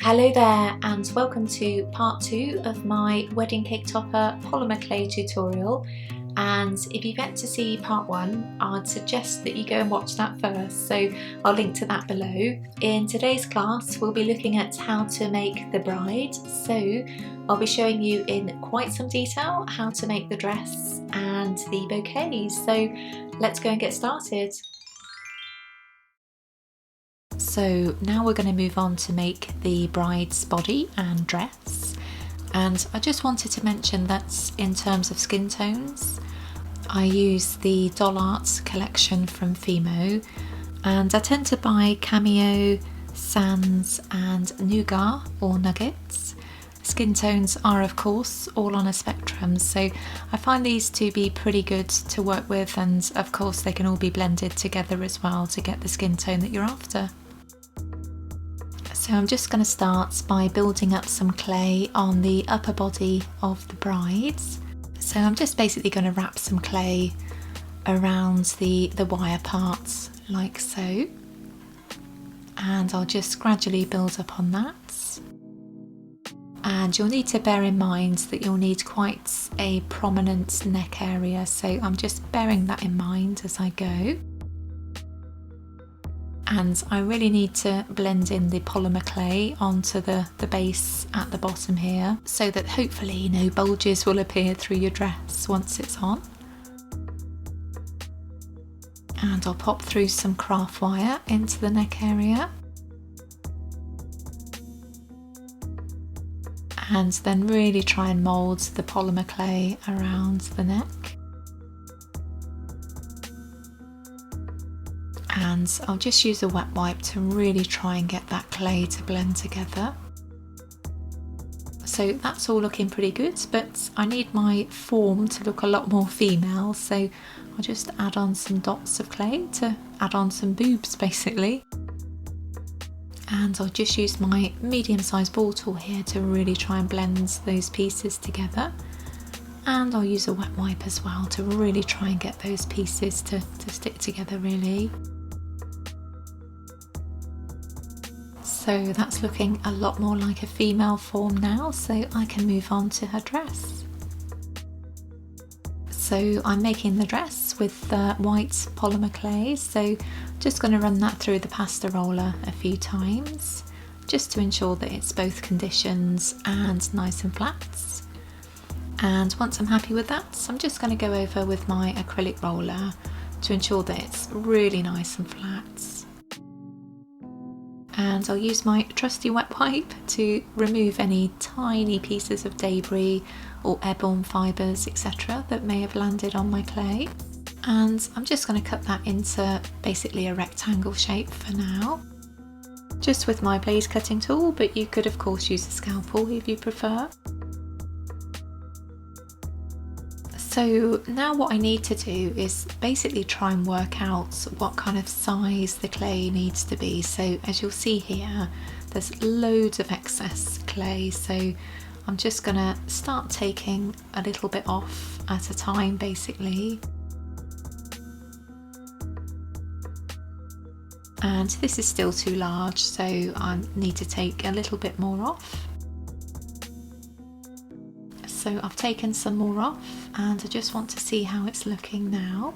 Hello there and welcome to part 2 of my wedding cake topper polymer clay tutorial, and if you've yet to see part 1 I'd suggest that you go and watch that first, so I'll link to that below. In today's class we'll be looking at how to make the bride, so I'll be showing you in quite some detail how to make the dress and the bouquets, so let's go and get started. So now we're going to move on to make the bride's body and dress, and I just wanted to mention that in terms of skin tones I use the Doll Art collection from FIMO, and I tend to buy Cameo, Sands and Nougat or Nuggets. Skin tones are of course all on a spectrum, so I find these to be pretty good to work with, and of course they can all be blended together as well to get the skin tone that you're after. So I'm just going to start by building up some clay on the upper body of the bride. So I'm just basically going to wrap some clay around the wire parts like so, and I'll just gradually build up on that. And you'll need to bear in mind that you'll need quite a prominent neck area, so I'm just bearing that in mind as I go. And I really need to blend in the polymer clay onto the base at the bottom here, so that hopefully no bulges will appear through your dress once it's on. And I'll pop through some craft wire into the neck area. And then really try and mould the polymer clay around the neck. And I'll just use a wet wipe to really try and get that clay to blend together. So that's all looking pretty good, but I need my form to look a lot more female, so I'll just add on some dots of clay to add on some boobs basically. And I'll just use my medium-sized ball tool here to really try and blend those pieces together. And I'll use a wet wipe as well to really try and get those pieces to stick together really. So that's looking a lot more like a female form now, so I can move on to her dress. So I'm making the dress with white polymer clay, so just going to run that through the pasta roller a few times, just to ensure that it's both conditioned and nice and flat. And once I'm happy with that, I'm just going to go over with my acrylic roller to ensure that it's really nice and flat. And I'll use my trusty wet wipe to remove any tiny pieces of debris or airborne fibres, etc. that may have landed on my clay. And I'm just going to cut that into basically a rectangle shape for now, just with my blade cutting tool, but you could of course use a scalpel if you prefer. So now what I need to do is basically try and work out what kind of size the clay needs to be. So as you'll see here, there's loads of excess clay, so I'm just going to start taking a little bit off at a time basically. And this is still too large, so I need to take a little bit more off. So I've taken some more off, and I just want to see how it's looking now.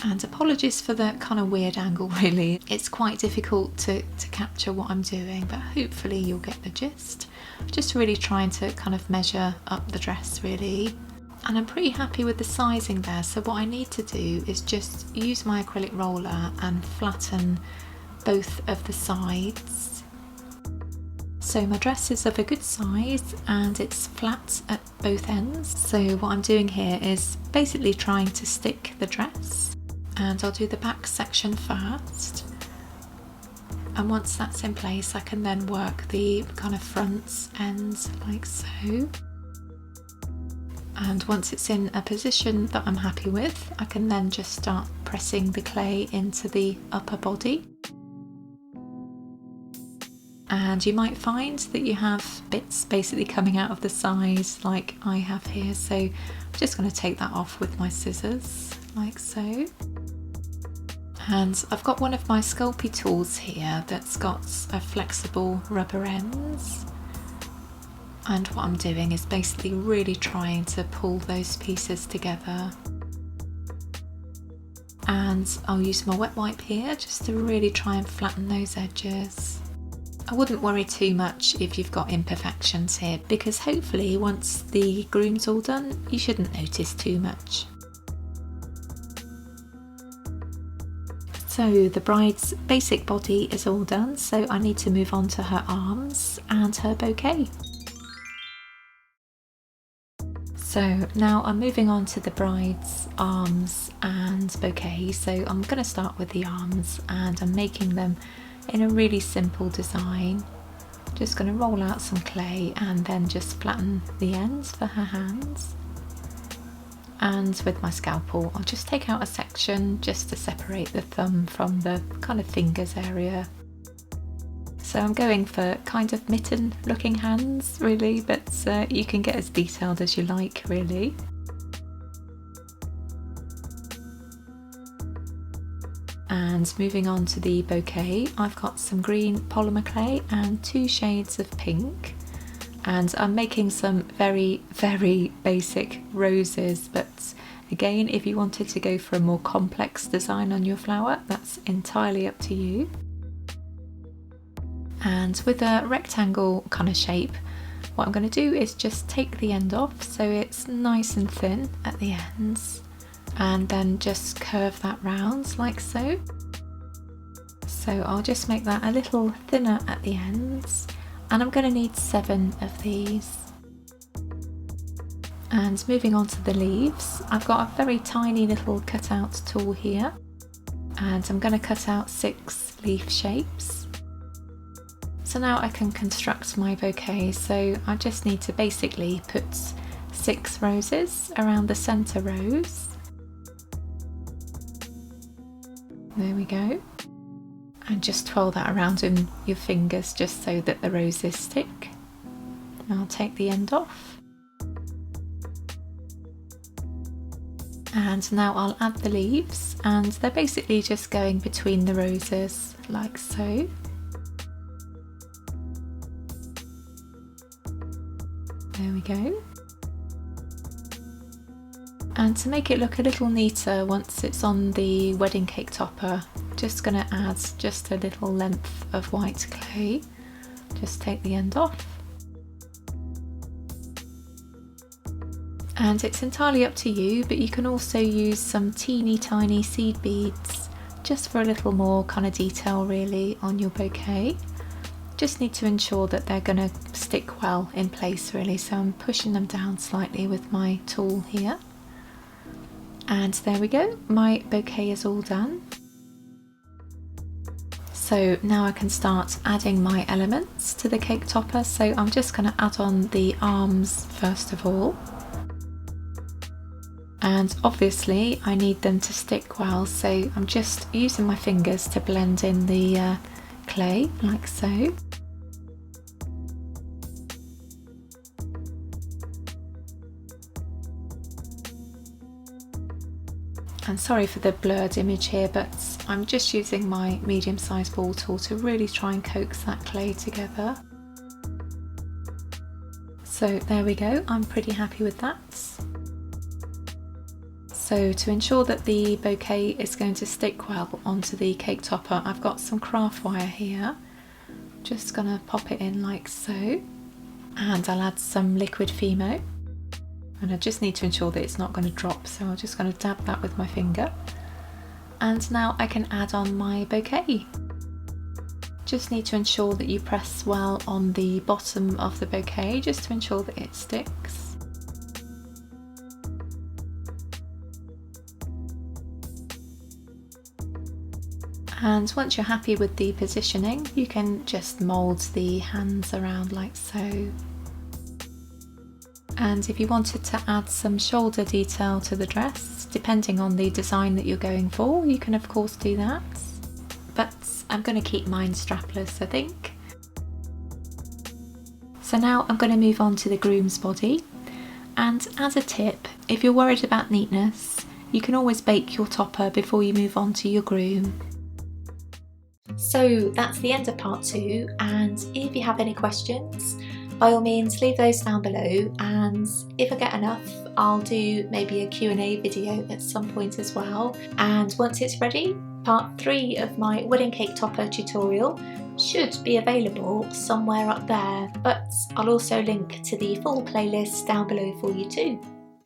And apologies for the kind of weird angle really, it's quite difficult to capture what I'm doing, but hopefully you'll get the gist. Just really trying to kind of measure up the dress really. And I'm pretty happy with the sizing there, so what I need to do is just use my acrylic roller and flatten both of the sides. So my dress is of a good size and it's flat at both ends. So what I'm doing here is basically trying to stick the dress, and I'll do the back section first. And once that's in place, I can then work the kind of front ends like so. And once it's in a position that I'm happy with, I can then just start pressing the clay into the upper body. And you might find that you have bits basically coming out of the sides like I have here, so I'm just going to take that off with my scissors like so. And I've got one of my Sculpey tools here that's got a flexible rubber ends. And what I'm doing is basically really trying to pull those pieces together. And I'll use my wet wipe here just to really try and flatten those edges. I wouldn't worry too much if you've got imperfections here, because hopefully once the groom's all done, you shouldn't notice too much. So the bride's basic body is all done, so I need to move on to her arms and her bouquet. So now I'm moving on to the bride's arms and bouquet. So I'm going to start with the arms, and I'm making them in a really simple design. Just going to roll out some clay and then just flatten the ends for her hands. And with my scalpel, I'll just take out a section just to separate the thumb from the kind of fingers area. So I'm going for kind of mitten looking hands really, but you can get as detailed as you like really. And moving on to the bouquet, I've got some green polymer clay and 2 shades of pink. And I'm making some very, very basic roses, but again, if you wanted to go for a more complex design on your flower, that's entirely up to you. And with a rectangle kind of shape, what I'm going to do is just take the end off so it's nice and thin at the ends, and then just curve that round like so. So I'll just make that a little thinner at the ends, and I'm going to need 7 of these. And moving on to the leaves, I've got a very tiny little cutout tool here, and I'm going to cut out 6 leaf shapes. So now I can construct my bouquet, so I just need to basically put 6 roses around the centre rose. There we go. And just twirl that around in your fingers just so that the roses stick. I'll take the end off. And now I'll add the leaves, and they're basically just going between the roses like so. There we go. And to make it look a little neater once it's on the wedding cake topper, just going to add just a little length of white clay. Just take the end off. And it's entirely up to you, but you can also use some teeny tiny seed beads just for a little more kind of detail really on your bouquet. Just need to ensure that they're going to stick well in place really, so I'm pushing them down slightly with my tool here. And there we go, my bouquet is all done. So now I can start adding my elements to the cake topper. So I'm just going to add on the arms first of all. And obviously I need them to stick well, so I'm just using my fingers to blend in the clay like so. And sorry for the blurred image here, but I'm just using my medium-sized ball tool to really try and coax that clay together. So there we go, I'm pretty happy with that. So to ensure that the bouquet is going to stick well onto the cake topper, I've got some craft wire here. Just gonna pop it in like so. And I'll add some liquid FIMO. And I just need to ensure that it's not going to drop, so I'm just going to dab that with my finger. And now I can add on my bouquet. Just need to ensure that you press well on the bottom of the bouquet, just to ensure that it sticks. And once you're happy with the positioning, you can just mould the hands around like so. And if you wanted to add some shoulder detail to the dress, depending on the design that you're going for, you can of course do that. But I'm going to keep mine strapless, I think. So now I'm going to move on to the groom's body. And as a tip, if you're worried about neatness, You can always bake your topper before you move on to your groom. So that's the end of part 2, and if you have any questions, by all means leave those down below, and if I get enough I'll do maybe a Q&A video at some point as well. And once it's ready, part 3 of my wedding cake topper tutorial should be available somewhere up there, but I'll also link to the full playlist down below for you too.